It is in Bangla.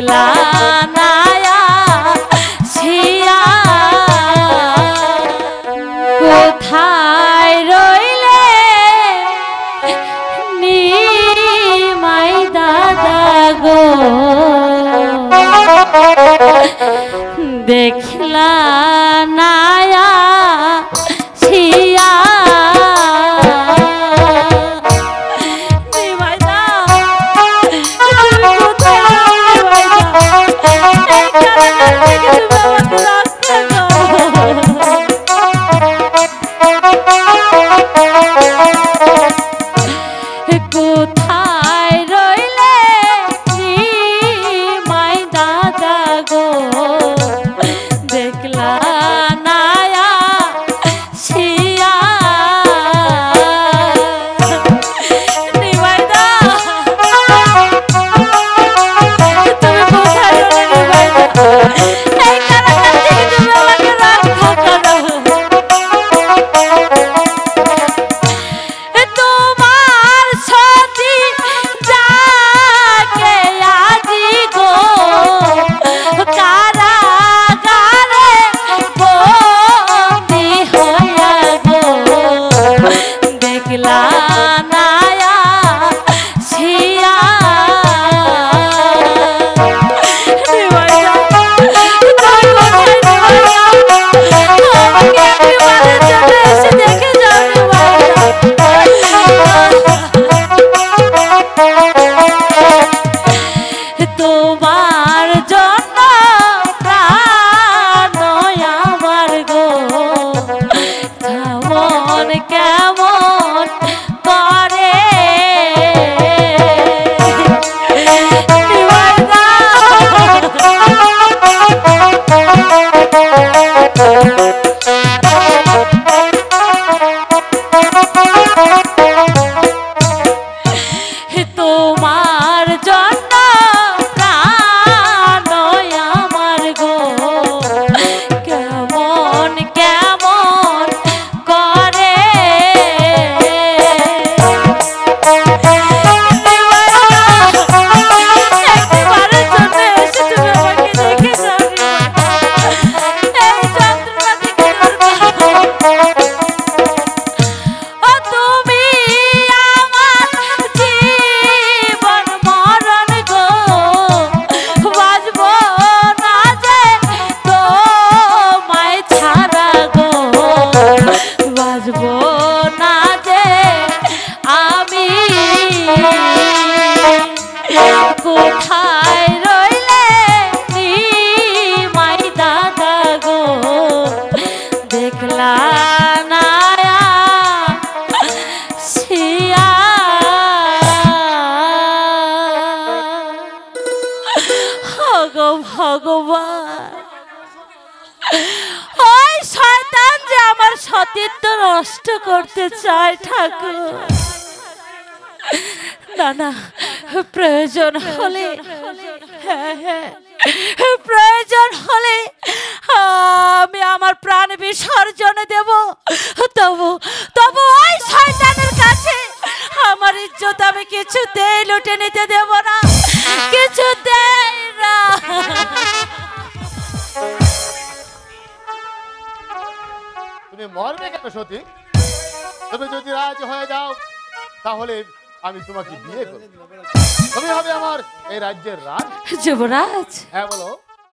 দেখলা নায়া ছিয়া কোথায় রইলে নিমাই দাদা গো দেখলা নায়া ছিয়া কোথায় রইলে নিমাই দাদা গো দেখলা নায়া ছিয়া নিমাই দা তুমি কোথায় রইলে নিমাই দা এই কারাগার থেকে তুমি আমাকে রক্ষা করো তোমার জন্য প্রাণ আমার গো কেমন কেমন করে তোমার জন্য প্রাণ আমার গো কেমন কেমন করে একবারের জন্য এসে তুমি আমাকে দেখে যাও এই যন্ত্রণা থেকে তুমি আমার জীবন মরণ গো বাঁচবো না যে তোমায় ছাড়া গো বাঁচবো না যে আমি কোথায় রইলে নিমাই দাদা গো দেখলা নায়া ছিয়া গো ভগবান ওই শয়তান যে আমার সতীত্ব নষ্ট করতে চায় ঠাকুর না না প্রয়োজন হলে হ্যাঁ হ্যাঁ প্রয়োজন হলে আমি আমার প্রাণ বিসর্জন দেব তবু তবু ওই শয়তানের কাছে আমার ইজ্জত আমি কিছুতেই লুটে নিতে দেব না কিছুতেই না তুমি মরবে কেন সতী তুমি যদি রাজি হয়ে যাও তাহলে আমি তোমাকে বিয়ে করব তুমি হবে আমার এই রাজ্যের রাজ যুবরাজ হ্যাঁ বলো